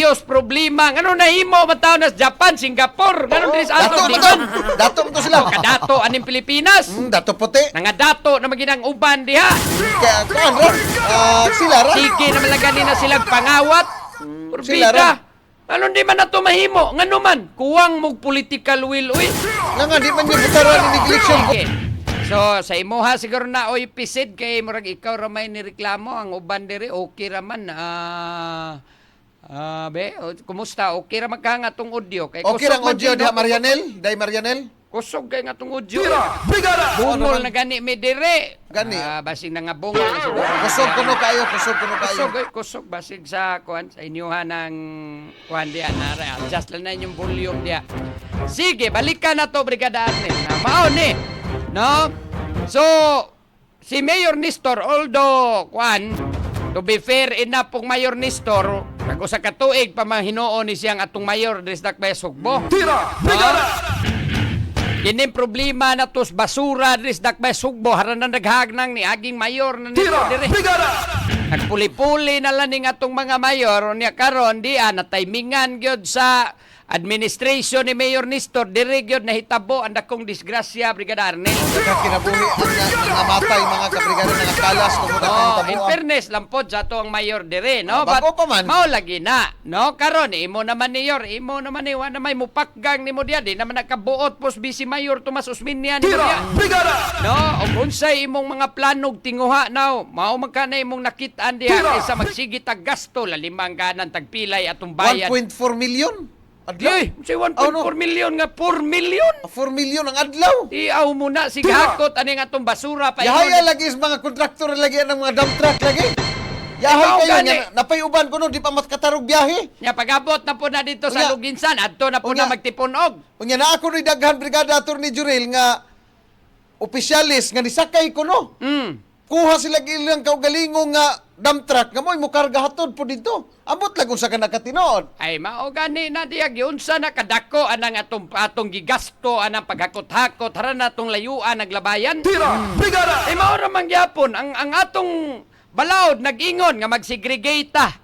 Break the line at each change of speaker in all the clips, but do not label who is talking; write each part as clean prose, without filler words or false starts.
Diyos problema. Ngano nahimo mataw na Japan, Singapore, ngano din sa
Dato
ato
mo
ligon.
Dato mo to sila.
Kadato aning Pilipinas.
Dato puti.
Nga dato na maginang uban diha.
Kaya kuan ra. Sila ra.
Sige na malagani na silang pangawat.
Sila ra.
Purbida. Ano di man nato mahimo? Ngano man? Kuwang mog political will, uy.
Nga di man yung butaran ni election.
Sige. So, sa imuha siguro na oy pisid kay murag ikaw ra may nireklamo ang uban diri okay ra man. Kumusta? Okay ra magkanga tong audio kay
Okay lang
man
audio
din,
diha
no?
Marianel, Day Marianel.
Kusog kay nga tong audio. Bungol na gani mi dire.
Gani.
Basig na nga bungol na siguro.
Kusog kuno kayo, kusog kuno kayo.
Kusog basig sa kuan sa inyuha ng kuan diha na adjust lang na yung volume diha. Sige, balikan na to Brigada Arnel. Mao ni. No? So, si Mayor Nestor, although, to be fair, ina pong Mayor Nestor, kag usa ka tuig pa mahinoon ni siyang atong Mayor Drisdak Sugbo.
Tira! Brigada!
Kining problema na tos basura Drisdak Sugbo, haranan naghagnang ni aging Mayor na nito
Tira!
dire.
Brigada!
Nagpuli-puli na lang ning atong mga mayor niya karon di na timingan gyud sa administration ni Mayor Nestor dire gyud nahitabo ang dakong disgrasya Brigada Arnel.
Kinabuhi ang namatay mga kabrigada ng kalas tungod
In fairness lampod sa ato ang mayor dire, no?
Bago pa man.
Mao lagi na, no? Karon imo naman mayor, imo naman ni wa na may mupakgang nimo diya di naman nakabuot pos bisi mayor Tomas Osmeña nimo
Tira!
diya.
Brigada!
No, ug unsay imong mga planog tinguha now? Mao man kana imong nakitaan diha
Tira!
kaysa magsigit tag gasto lalimang ganan tagpilay atong bayan.
1.4 million. Adlaw.
Ay, say 1.4
no?
million nga 4 million.
4 million ang adlaw.
Iaw mo na sig
Tira!
hakot ani nga atong basura pa
Yahaya lagi is mga kontraktor lagi ang mga dump truck lagi. Yahay
Ikaw
kayo
gani.
nga napayuban ko no di pa matkatarog biyahe.
Nya pag-abot na po na dito sa
Unya.
Luginsan, adto na po
Unya.
na magtipunog.
Unya na ako ni daghan brigada attorney Jurel nga opisyalis nga nisakay ko no. Kuha sila ilang kaugalingong nga dump truck nga mo'y mukarga hatod po dito. Ambot lang kung sa ka nakatinood.
Ay mao gani na diya giunsa na kadako anang atong gigasto anang paghakot-hakot haran natong layuan naglabayan.
Tira! Brigada!
Ay mao ra man gyapon ang atong balaod nag-ingon nga mag-segregate ta.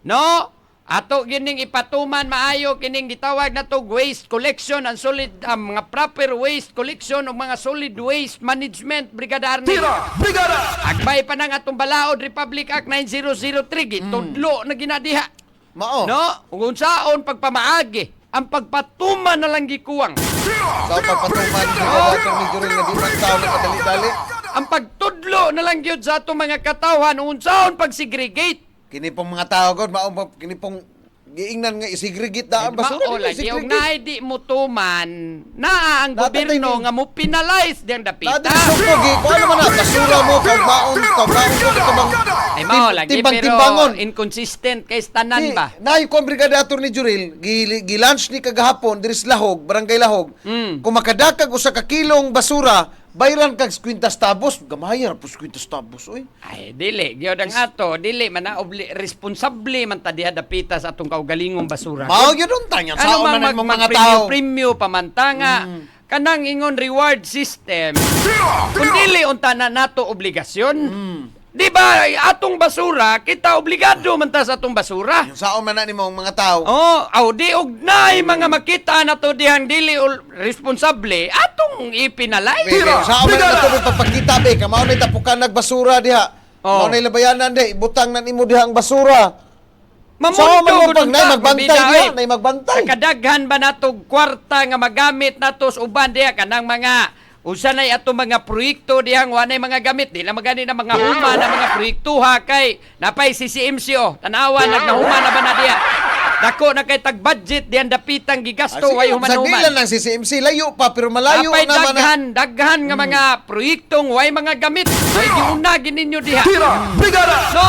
No? Ato gining ipatuman maayo kining gitawag na to waste collection and solid mga proper waste collection o mga solid waste management Brigada Arnel.
Tira! Brigada!
Agbay pa ng atong balaod Republic Act 9003 gitudlo na ginadiha.
Mao.
No? Kung unsaon pagpamaagi ang pagpatuman na lang gikuwang.
Sa pagpatuman brigada attorney Jurel nga di man tao na kadali-dali.
Ang pagtudlo na lang gyud sa atong mga katawhan unsaon pagsegregate.
Kini pong mga tao god mao kini pong giingnan nga isigregit da ang basura.
Mao
dili
lagi og
isigregit.
naay di mo tuman na ang
Dapat
gobyerno
tayo-
nga mo penalize diyang dapita.
Dati suko gi ko ano man na basura mo kag baon ko ito bang
Ay mao lagi
timbang-timbangon.
pero inconsistent kay tanan ba.
Nay ko brigada attorney Jurel gi-lunch ni kagahapon diri sa Lahog, Barangay Lahog. Kung makadakag usa ka kilong basura, bayran kag 50 tabos, gamayan po 50 tabos oy.
Ay dili gyud ang ato dili man na responsable man ta diha dapita sa atong kaugalingong basura.
Mao gyud tanya
Ano
sa
man
man mong mga tao.
premyo pamantanga kanang ingon reward system. Kung dili unta na nato obligasyon. Di ba atong basura kita obligado man ta sa atong basura.
Yung saon man na nimo mga tao.
Oh, aw di og nay mga makita na to dihang dili responsable atong ipinalay.
Pero sa amin na ito pagpakita be, kamao na tapukan nagbasura diha.
Oh.
Mao na labayanan di, ibutang na nimo diha ang basura. Sa
Mamundo
amin mo
gud
pag
unta,
nay magbantay
bida,
diha,
oy.
nay magbantay.
Kadaghan ba natong kwarta nga magamit natos uban diha kanang mga usa nay ato mga proyekto dihang wa nay mga gamit di na magani na mga huma na mga proyekto ha kay napay CCMC tanawa nagnahuma na ba na diha. Dako na kay tag budget diyan dapitang gigasto way
Sa
human-human.
dilan lang si CMC layo pa pero malayo
Apay
naman na.
daghan nga mga proyektong way mga gamit. Way giunagin ninyo diha.
Tira! Brigada!
No?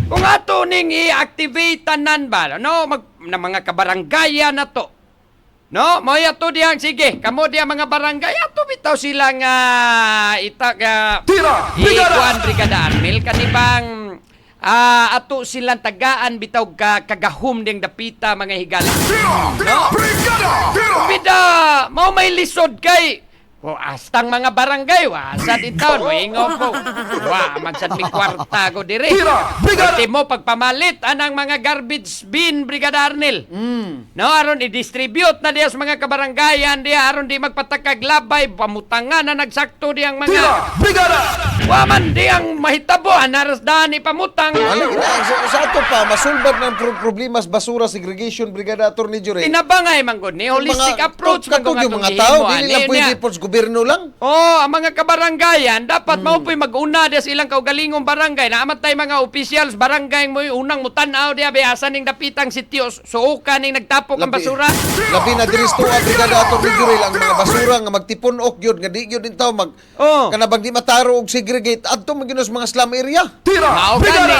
Kung ato ning i-activate tanan ba, no, na mga kabarangaya na to. No, mo ato diyang sige, kamo diya mga barangay ato bitaw sila nga
Tira! Brigada!
ikuan Brigada Arnel kanibang ato silang tagaan bitaw kagahom ding dapita mga higala. No?
Brigada! Tira!
Bida, mau may lisod kay Astang mga barangay, sa din taon, moingaw po. Magsad mi kwarta ko dire.
Tira! Brigada!
Pwede mo pagpamalit anang mga garbage bin, Brigada Arnel. No, aron i-distribute na diya sa mga kabarangayan diya, aron di magpatakag labay, pamutangan na nagsakto diyang mga...
Tira! Brigada!
Waman diyang mahitabo, anarasdahan ipamutang.
Alam sa ato pa, masulbad ng problema sa basura segregation, Brigada Attorney Jurel.
Tinabangay man gud ni holistic approach man
katog
gud
yung mga tao, dili lang pwede po sa gobyerno lang.
Oh, ang mga kabarangayan dapat mao po'y mag-una dia silang kaugalingong barangay. Naamat tay mga officials barangay mo unang mutan-aw dia beasan ning dapitang sitio suukan ning nagtapok ang basura.
Labi na diri sa tuwa, Brigada Attorney Jurel, ang mga basura nga magtipon-ok yun, nga di yun din tao kanabang di mataro og segregate adto man gyud sa mga slum area.
Tira!
Mao
Brigada!
gani.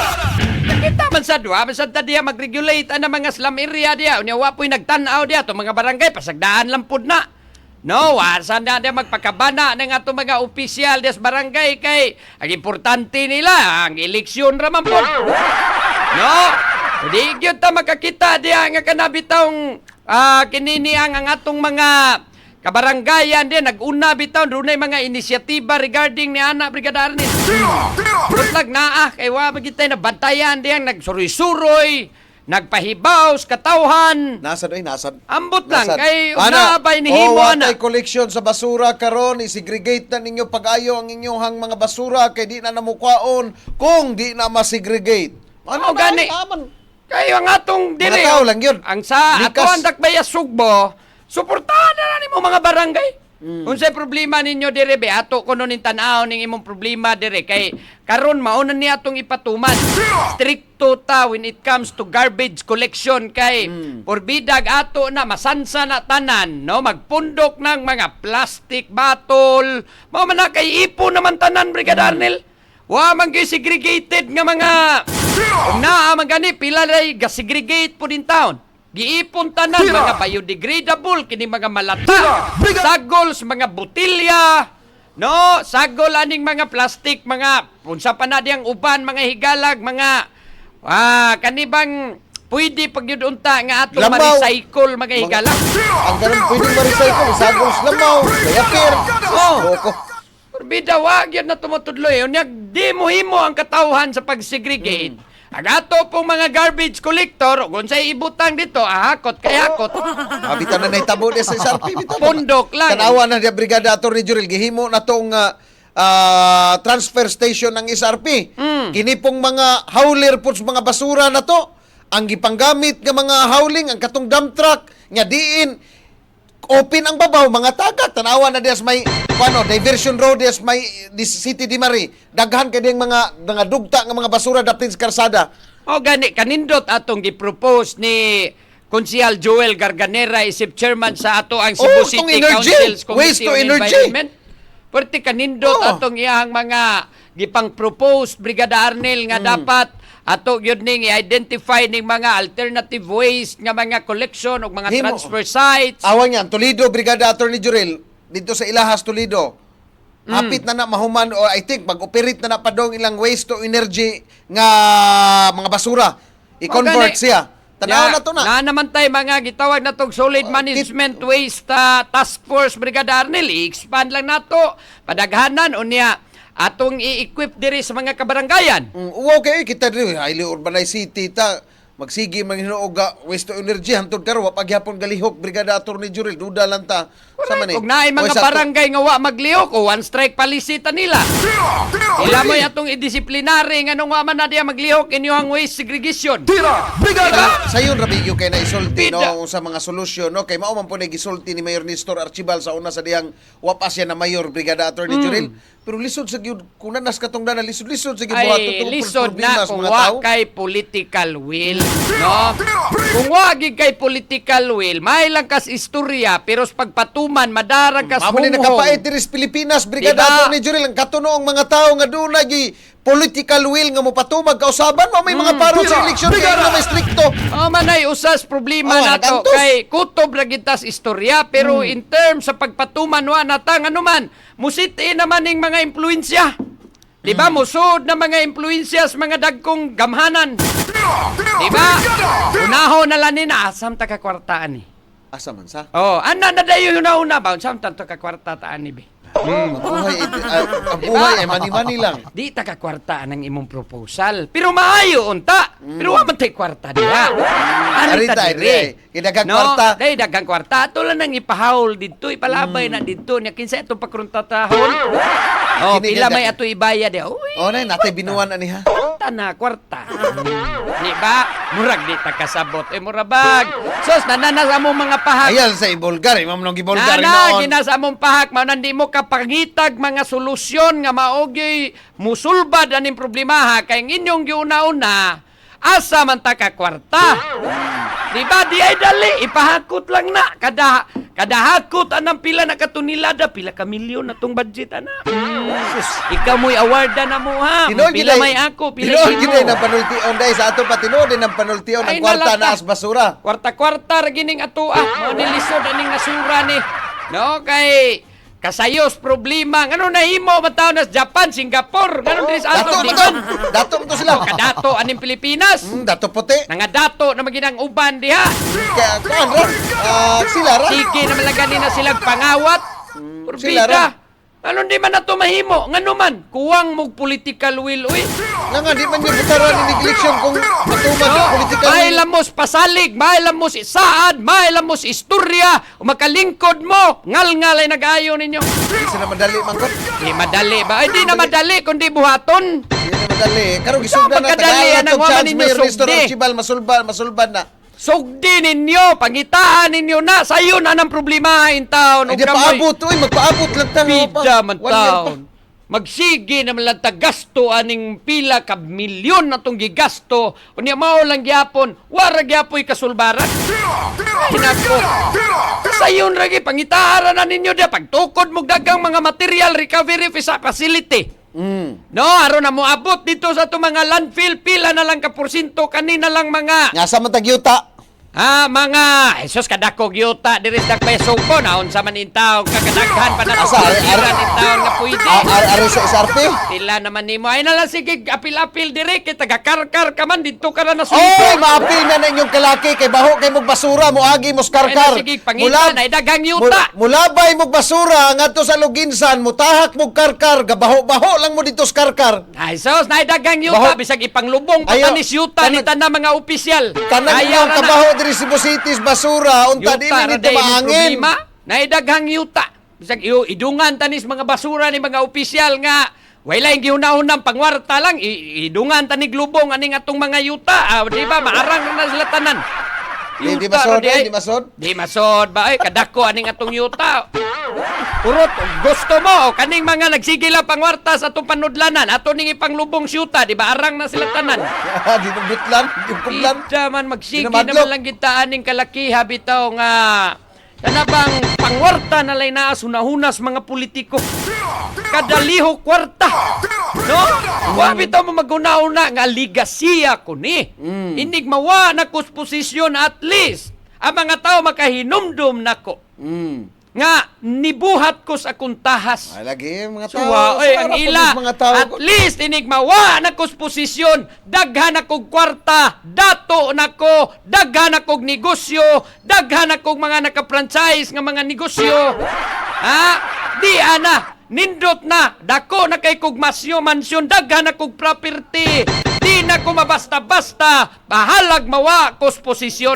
Nakita man sa duwa, man sa dia mag-regulate ang mga slum area dia. Unya wa po'y nagtan-aw dia to mga barangay pasagdaan lang pud na. No, saan na dia magpakabana ng ato mga opisyal des barangay kay ang importante nila ang eleksyon raman po. No, di gyud ta makakita dia nga kanabitong kinini ang atong mga kabarangayan din nag-una bitaw dunay mga inisyatiba regarding ni anak Brigada Arnel. Putlag naa kay wa magitay na bantayan diyan nagsuroy-suroy, nagpahibaw sa katawhan.
Nasad ay nasad.
Ambot lang
Nasad.
kay unabay ni himo ana.
Watay collection sa basura karon, i-segregate na ninyo pag-ayo ang inyong mga basura kay di na namukwaon kung di na ma-segregate.
Ano gani? Kayo ang atong dire.
Mga tao lang yun.
Ang sa
Likas.
ato ang dakbaya sugbo, suportahan na nimo mga barangay. Unsay problema ninyo dire be ato kuno ning tan-aw ning imong problema dire kay karon mao na ni atong ipatuman. Stricto ta when it comes to garbage collection kay porbidag ato na masansa na tanan no magpundok ng mga plastic bottle. Mao man na kay ipo naman tanan Brigada Arnel. Wa man gyud segregated nga mga naa man gani pila ray ga-segregate po din taon. Giipon tanan mga biodegradable kini mga malata, sagol sa mga botilya, no, sagol aning mga plastic, mga unsa pa na diyang uban mga higalag, mga kanibang pwede pagyudunta nga atong ma-recycle mga higalag.
Ang ganun pwede ma-recycle, sagol sa lamaw, kayakir. Loko.
Bida wag yun na tumutudloy. Unya di mo himo ang katawhan sa pag-segregate. Ang ato pong mga garbage collector, kung sa ibutang dito, ahakot kay hakot.
Bitaw na naitabo din sa SRP.
Pundok lang.
Tanawa na niya Brigada Attorney Jurel, gihimo na tong transfer station ng SRP. Kini pong mga hauler po sa mga basura na to, ang gipanggamit ng mga hauling, ang katong dump truck, nga diin, open ang babaw, mga tagak. Tanawa na dias may diversion road dias may City Di Mari. Daghan kay ding mga dugta nga mga basura dapit sa karsada.
O gani kanindot atong gi-propose ni Konsehal Joel Garganera isip chairman sa ato ang Cebu City Council's
Waste
Committee
to
on
Energy.
Environment. Perti kanindot atong iyang mga gipang-propose Brigada Arnel nga dapat ato gyud ning i-identify ning mga alternative waste nga mga collection o mga transfer sites.
Awan yan, Toledo, Brigada Attorney Jurel, dito sa Ilahas, Toledo. Hapit na mahuman, o I think, mag-operate na padong ilang waste to energy nga mga basura. I-convert siya. Tanaw na to na.
Na naman tayo mga gitawag na tong solid management waste task force Brigada Arnel. I-expand lang nato padaghanan unya atong i-equip diri sa mga kabarangayan.
Okay, kita diri highly urbanized city ta. Magsigi man hinuoga waste to energy hantod karon wa pagyapon galihok Brigada Attorney Jurel, duda lang ta. Sa man
Kung naay mga barangay nga wa maglihok o one strike policy ta nila. Ila mo atong i-disciplinary nga nung wa man na diya maglihok inyong waste segregation.
Tira! Brigada!
Sayon ra bigyo kay na isulti
Bida.
no sa mga solusyon no kay mao man po gisulti ni Mayor Nestor Archibal sa una sa diyang wapas yan na Mayor Brigada Attorney Jurel. Pero lisod sa gyud kung nanas katong dana lisod sa gyud buhaton
Ay,
tungkol
lisod
problema
na
sa
kung
mga
wa
tao.
kay political will, no? Kung wa gid kay political will, may lang kas istorya, pero sa pagpatuman, madarag kas
Mamo ni nakapait diri sa Pilipinas Brigada
Diba?
Attorney Jurel ang katunoong mga tao nga dunay gi political will nga mopatumag kausaban mo may mga paro sa eleksyon kay nga may strikto.
manay usas problema
Oh,
na to
nagantos.
kay kutob ra gitas istorya pero in terms sa pagpatuman wa natang ano man musiti naman ning mga impluwensya. Di ba musod na mga impluwensya sa mga dagkong gamhanan. Di ba? Unaho na lang nina asam ta ka kwartaan ni.
Asa man sa?
Oh, ana na dayo una ba? Unsam tanto ka kwarta taan ni be?
Ang buhay ay mani-mani lang.
Di ta ka kwarta ang imong proposal. Pero maayo unta. Pero wa man tay kwarta diha. Ari ta
Arita,
dire.
Kidagang kwarta.
Day dagang kwarta ato lang nang ipahawol didto, ipalabay na didto nya kinsa itong pakruntatahon. Oh,
Kini
pila
ganda-
may ato ibaya di. Uy,
O na, natay binuan ani ha.
kwarta na kwarta. Di ba? Murag di ta kasabot. Murabag. Sos nanana sa mong mga pahak.
Ayal sa ibulgar, imam nang gibulgar
Nana,
noon.
ginasa mong pahak, manandi mo kapangitag mga solusyon nga maogi musulbad aning problema ha, kay inyong giuna-una, asa man ta ka kwarta. Di ba, di ay dali, ipahakot lang na. Kada hakot anang pila na katunilada, pila ka milyon na tong budget ana. Sus, ikaw mo'y awarda na mo ha. Pila may ako, pila
Tinood
imo.
ginay ng panultion dahil sa ato pa tinood din ng panultion
Ay,
ng kwarta
nalata.
na as basura.
Kwarta-kwarta ragining atua. Mo nilisod aning nasura ni. No, kay kasayos problema. Ngano nahimo mataw na sa Japan, Singapore, ngano din sa
Dato
ato
mo to. Dato mo to sila.
Kadato aning Pilipinas.
Dato puti.
Nga dato na maginang uban diha.
Kaya kuan ra. Sila ra.
Sige na malagani na silang pangawat.
Sila ra.
Purbida. Ano di man nato mahimo? Ngano man? Kuwang mog political will, uy.
Nga nga, di man yung butaran ni eleksyon kung matuman yung political.
Mailam mo pasalig, mailam mo isaad, mailam mo istorya, o makalingkod mo, ngal-ngal ay nag-ayo ninyo.
Hindi sila madali, mangkot.
Di madali ba? Ay, di na madali, kundi buhaton.
Hindi na madali. Karong gisugdan na
pagkadali,
tagalan
anang
to
waman
chance
ninyo
may Nestor
sugdi.
Archibald masulban na.
Sugdi ninyo, pangitaan ninyo na, sayo na ng problema in town.
Ay, di paabot. Uy, magpaabot lang tayo.
Pida man
1 year pa.
taon. Magsige naman lang gasto aning pila ka milyon na tong gigasto. Unya mao lang gyapon, wara gyapoy kasulbaran. Ay nako. Sayon ragi pangitaran na ninyo dia pagtukod mo dagang mga material recovery facility. No, aron na mo abot dito sa to mga landfill, pila na lang ka porsyento kanina lang mga
Nga sa matagyuta.
mga esos kadako gyuta diri sa peso ko naon sa man intaw kakadaghan pa na
Asa,
iran intaw nga pwede.
Ari sa SRP.
Sila naman nimo ay na lang sige apil-apil dire kay taga-karkar ka man dito ka na
Oh,
nasulod.
maapil na na inyong kalaki kay baho kay mog basura mo agi mo skarkar.
Sige pangitan ay dagang yuta.
Mulabay mog basura ngadto sa Luginsan, mutahak mog karkar, gabaho-baho lang mo dito skarkar.
Ay sos na dagang yuta
Baho-
bisag ipanglubong
Ayaw,
patanis yuta ni tanan mga opisyal.
Kanang
Ayaw
yung
ra na.
kabaho diri Cebu City's basura unta
Yuta
di
ra
man dito
day ni
maangin.
problema. Naidaghang yuta. Bisag idungan tanis mga basura ni mga opisyal nga wala yung gihunahunang pangwarta lang idungan tanig lubong aning atong mga yuta. Di ba maarang na sila tanan.
Di
Yuta
masod,
ra di ay.
di masod.
Di masod ba ay kadako aning atong yuta. Purot gusto mo kaning mga nagsigila pangwarta sa atong panudlanan ato ning ipanglubong syuta di ba arang na sila tanan.
Di nabutlan, di kublan.
Ida man magsige
Di na madlok.
naman lang gitaan ning kalakiha bitaw nga kana bang pangwarta na lay naa sunahunas mga politiko. Kadaliho kwarta. No? Wa bitaw mo maguna-una nga ligasiya ko ni. Inig mawa na kus posisyon at least ang mga tao makahinumdum nako. Nga nibuhat ko sa kuntahas.
Ay lagi mga tao.
Suwa, oy, ang
sarap
ila.
ang mga tao.
At least, inigmawa na ko's posisyon, daghan akong kwarta, dato nako, daghan akong negosyo, daghan akong mga naka-franchise nga mga negosyo. Ha? Di ana, nindot na, dako na kay kog mansyon, daghan akong property. Di na ko mabasta-basta, bahalag mawa ko's posisyon.